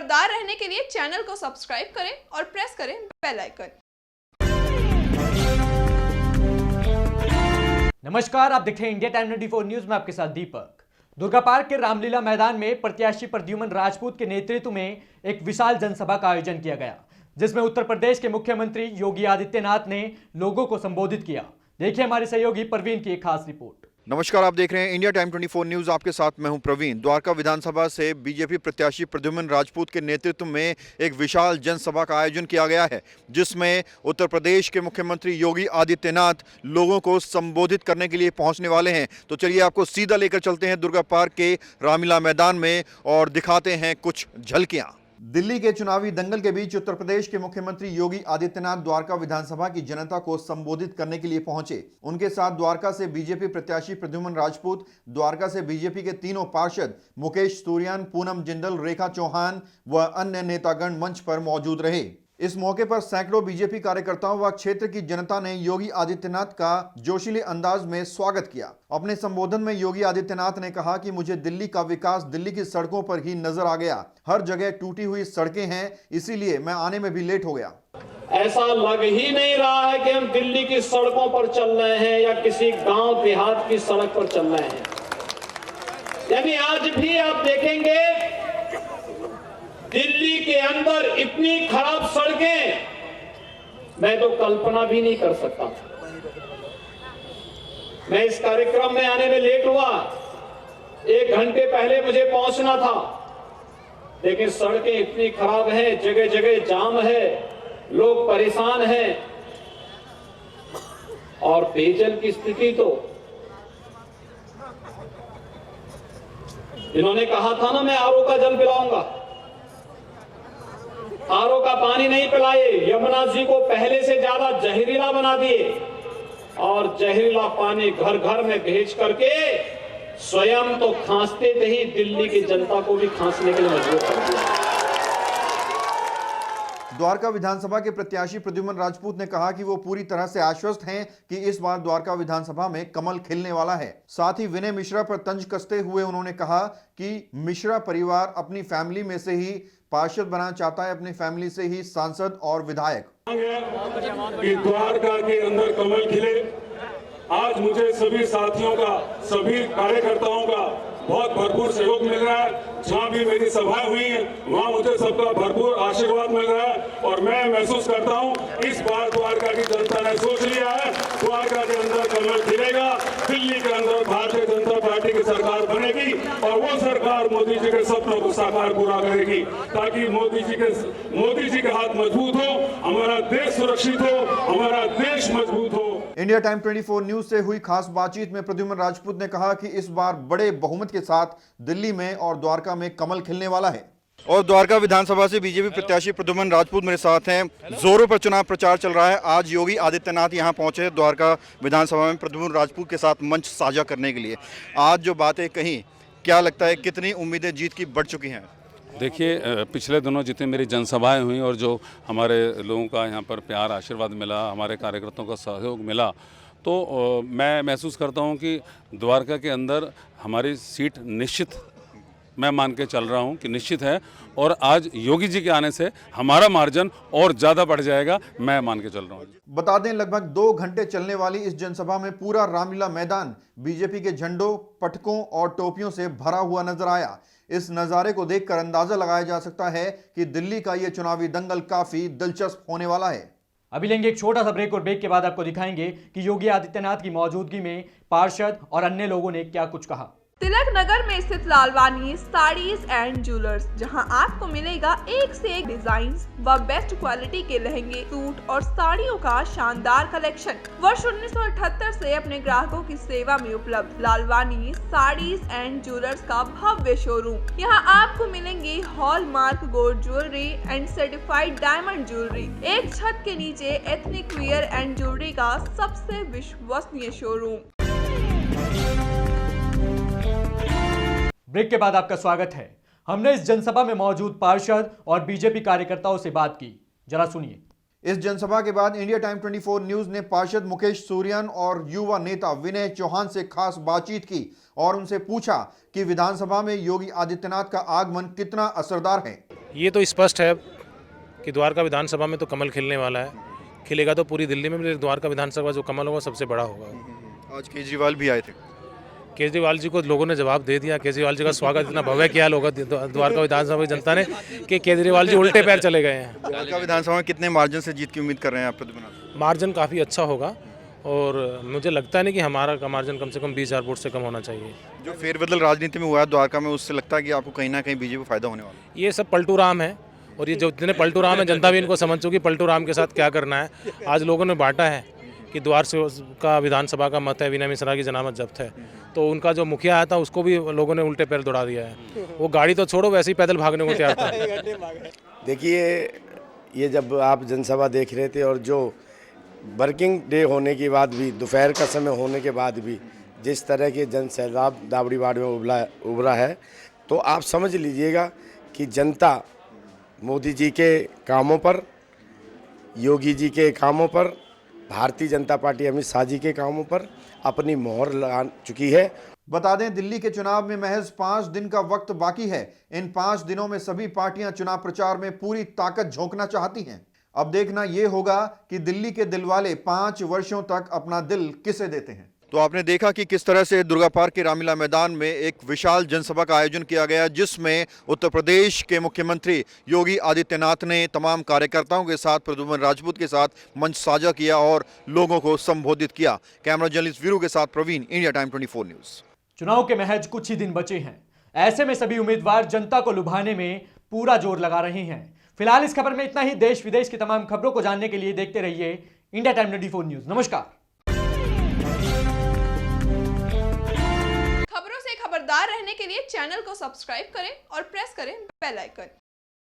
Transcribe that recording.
खबरदार रहने के लिए चैनल को सब्सक्राइब करें और प्रेस करें बेल आइकन। नमस्कार, आप देख रहे हैं इंडिया टाइम 24 न्यूज में आपके साथ दीपक। दुर्गा पार्क के रामलीला मैदान में प्रत्याशी प्रद्युमन राजपूत के नेतृत्व में एक विशाल जनसभा का आयोजन किया गया, जिसमें उत्तर प्रदेश के मुख्यमंत्री योगी आदित्यनाथ ने लोगों को संबोधित किया। देखिए हमारे सहयोगी प्रवीण की एक खास रिपोर्ट। नमस्कार, आप देख रहे हैं इंडिया टाइम 24 न्यूज। आपके साथ मैं हूं प्रवीण। द्वारका विधानसभा से बीजेपी प्रत्याशी प्रद्युमन राजपूत के नेतृत्व में एक विशाल जनसभा का आयोजन किया गया है, जिसमें उत्तर प्रदेश के मुख्यमंत्री योगी आदित्यनाथ लोगों को संबोधित करने के लिए पहुंचने वाले हैं। तो चलिए आपको सीधा लेकर चलते हैं दुर्गा पार्क के रामलीला मैदान में और दिखाते हैं कुछ झलकियां। दिल्ली के चुनावी दंगल के बीच उत्तर प्रदेश के मुख्यमंत्री योगी आदित्यनाथ द्वारका विधानसभा की जनता को संबोधित करने के लिए पहुंचे। उनके साथ द्वारका से बीजेपी प्रत्याशी प्रद्युमन राजपूत, द्वारका से बीजेपी के तीनों पार्षद मुकेश सूर्यान, पूनम जिंदल, रेखा चौहान व अन्य नेतागण मंच पर मौजूद रहे। इस मौके पर सैकड़ों बीजेपी कार्यकर्ताओं व क्षेत्र की जनता ने योगी आदित्यनाथ का जोशीले अंदाज में स्वागत किया। अपने संबोधन में योगी आदित्यनाथ ने कहा कि मुझे दिल्ली का विकास दिल्ली की सड़कों पर ही नजर आ गया। हर जगह टूटी हुई सड़कें हैं, इसीलिए मैं आने में भी लेट हो गया। ऐसा लग ही नहीं रहा है कि हम दिल्ली की सड़कों पर चल रहे हैं या किसी गांव देहात की सड़क पर चल रहे हैं। यानी आज भी आप देखेंगे दिल्ली के अंदर इतनी खराब सड़कें मैं तो कल्पना भी नहीं कर सकता। मैं इस कार्यक्रम में आने में लेट हुआ, 1 घंटे पहले मुझे पहुंचना था, लेकिन सड़कें इतनी खराब हैं, जगह जगह जाम है, लोग परेशान हैं और पेयजल की स्थिति तो इन्होंने कहा था ना मैं आरओ का जल पिलाऊंगा, आरओ का पानी नहीं पिलाए, यमुना जी को पहले से ज्यादा जहरीला बना दिए और जहरीला पानी घर घर में भेज करके स्वयं तो खांसते थे ही दिल्ली की जनता को भी खांसने के लिए मजबूर कर दिया। द्वारका विधानसभा के प्रत्याशी प्रद्युमन राजपूत ने कहा कि वो पूरी तरह से आश्वस्त हैं कि इस बार द्वारका विधानसभा में कमल खिलने वाला है। साथ ही विनय मिश्रा पर तंज कसते हुए उन्होंने कहा कि मिश्रा परिवार अपनी फैमिली में से ही पार्षद बनाना चाहता है, अपनी फैमिली से ही सांसद और विधायक। कि द्वारका के अंदर कमल खिले। आज मुझे सभी साथियों का, सभी कार्यकर्ताओं का बहुत भरपूर सहयोग मिल रहा है। जहाँ भी मेरी सभाएं हुई है वहाँ मुझे सबका भरपूर आशीर्वाद मिल रहा है और मैं महसूस करता हूँ इस बार द्वारका की जनता ने सोच लिया है, द्वारका के अंदर कमल खिलेगा, दिल्ली के अंदर भारतीय जनता पार्टी की सरकार बनेगी और वो सरकार मोदी जी के सपनों को साकार पूरा करेगी, ताकि मोदी जी के हाथ मजबूत हो, हमारा देश सुरक्षित हो, हमारा देश मजबूत हो। इंडिया टाइम 24 न्यूज से हुई खास बातचीत में प्रद्युमन राजपूत ने कहा कि इस बार बड़े बहुमत के साथ दिल्ली में और द्वारका में कमल खिलने वाला है। और द्वारका विधानसभा से बीजेपी प्रत्याशी प्रद्युमन राजपूत मेरे साथ हैं। जोरों पर चुनाव प्रचार चल रहा है। आज योगी आदित्यनाथ यहां पहुंचे द्वारका विधानसभा में प्रद्युमन राजपूत के साथ मंच साझा करने के लिए। आज जो बातें कही, क्या लगता है कितनी उम्मीदें जीत की बढ़ चुकी हैं? देखिए, पिछले दिनों जितनी मेरी जनसभाएं हुई और जो हमारे लोगों का यहाँ पर प्यार आशीर्वाद मिला, हमारे कार्यकर्ताओं का सहयोग मिला, तो मैं महसूस करता हूँ कि द्वारका के अंदर हमारी सीट निश्चित, मैं मान के चल रहा हूँ कि निश्चित है और आज योगी जी के आने से हमारा मार्जिन और ज़्यादा बढ़ जाएगा, मैं मान के चल रहा हूँ। बता दें लगभग 2 घंटे चलने वाली इस जनसभा में पूरा रामलीला मैदान बीजेपी के झंडों, पटकों और टोपियों से भरा हुआ नजर आया। इस नज़ारे को देखकर अंदाजा लगाया जा सकता है कि दिल्ली का यह चुनावी दंगल काफी दिलचस्प होने वाला है। अभी लेंगे एक छोटा सा ब्रेक और ब्रेक के बाद आपको दिखाएंगे कि योगी आदित्यनाथ की मौजूदगी में पार्षद और अन्य लोगों ने क्या कुछ कहा। तिलक नगर में स्थित लालवानी साड़ीज एंड ज्वेलर्स, जहां आपको मिलेगा एक से एक डिजाइन व बेस्ट क्वालिटी के लहंगे, सूट और साड़ियों का शानदार कलेक्शन। वर्ष 1978 से अपने ग्राहकों की सेवा में उपलब्ध लालवानी साड़ीज एंड ज्वेलर्स का भव्य शोरूम। यहां आपको मिलेंगे hallmark gold jewellery and certified diamond jewellery. एक छत के नीचे एथनिक वियर एंड ज्वेलरी का सबसे विश्वसनीय शोरूम। ब्रेक के बाद आपका स्वागत है। हमने इस जनसभा में मौजूद पार्षद और बीजेपी कार्यकर्ताओं से बात की, जरा सुनिए। इस जनसभा के बाद इंडिया टाइम 24 न्यूज ने पार्षद मुकेश सूर्यान और युवा नेता विनय चौहान से खास बातचीत की और उनसे पूछा कि विधानसभा में योगी आदित्यनाथ का आगमन कितना असरदार है। ये तो स्पष्ट है कि द्वारका विधानसभा में तो कमल खिलने वाला है, खिलेगा तो पूरी दिल्ली में भी। द्वारका विधानसभा जो कमल होगा सबसे बड़ा होगा। आज केजरीवाल भी आए थे। केजरीवाल जी को लोगों ने जवाब दे दिया। केजरीवाल जी का स्वागत इतना भव्य किया लोगों द्वारका विधानसभा की जनता ने कि केजरीवाल जी उल्टे पैर चले गए हैं। द्वारका विधानसभा में कितने मार्जिन से जीत की उम्मीद कर रहे हैं आप प्रद्युमन? मार्जिन काफ़ी अच्छा होगा और मुझे लगता नहीं कि हमारा का मार्जिन कम से कम 20,000 वोट से कम होना चाहिए। जो फेरबदल राजनीति में हुआ है द्वारका में, उससे लगता है कि आपको कहीं ना कहीं बीजेपी को फायदा होने वाला है। ये सब पलटू राम है और ये जो जितने पलटू राम है जनता भी इनको समझ चुकी पलटू राम के साथ क्या करना है। आज लोगों ने बांटा है कि द्वार से का विधानसभा का मत है, विनय मिश्रा की जनामत जब्त है, तो उनका जो मुखिया आया था उसको भी लोगों ने उल्टे पैर दौड़ा दिया है। वो गाड़ी तो छोड़ो, वैसे ही पैदल भागने को तैयार था। देखिए, ये जब आप जनसभा देख रहे थे और जो वर्किंग डे होने के बाद भी, दोपहर का समय होने के बाद भी जिस तरह के जन सैलाब दावड़ी वार्ड में उभरा है, तो आप समझ लीजिएगा कि जनता मोदी जी के कामों पर, योगी जी के कामों पर, भारतीय जनता पार्टी अमित शाह जी के कामों पर अपनी मोहर लगा चुकी है। बता दें, दिल्ली के चुनाव में महज 5 दिन का वक्त बाकी है। इन 5 दिनों में सभी पार्टियां चुनाव प्रचार में पूरी ताकत झोंकना चाहती हैं। अब देखना यह होगा कि दिल्ली के दिलवाले 5 वर्षों तक अपना दिल किसे देते हैं। तो आपने देखा कि किस तरह से दुर्गा पार्क के रामलीला मैदान में एक विशाल जनसभा का आयोजन किया गया, जिसमें उत्तर प्रदेश के मुख्यमंत्री योगी आदित्यनाथ ने तमाम कार्यकर्ताओं के साथ, प्रद्युमन राजपूत के साथ मंच साझा किया और लोगों को संबोधित किया। कैमरा जर्नलिस्ट वीरू के साथ प्रवीण, इंडिया टाइम 24 न्यूज। चुनाव के महज कुछ ही दिन बचे हैं। ऐसे में सभी उम्मीदवार जनता को लुभाने में पूरा जोर लगा रहे हैं। फिलहाल इस खबर में इतना ही। देश विदेश की तमाम खबरों को जानने के लिए देखते रहिए इंडिया टाइम 24 न्यूज। नमस्कार। खबरों से खबरदार रहने के लिए चैनल को सब्सक्राइब करें और प्रेस करें बेल आइकन।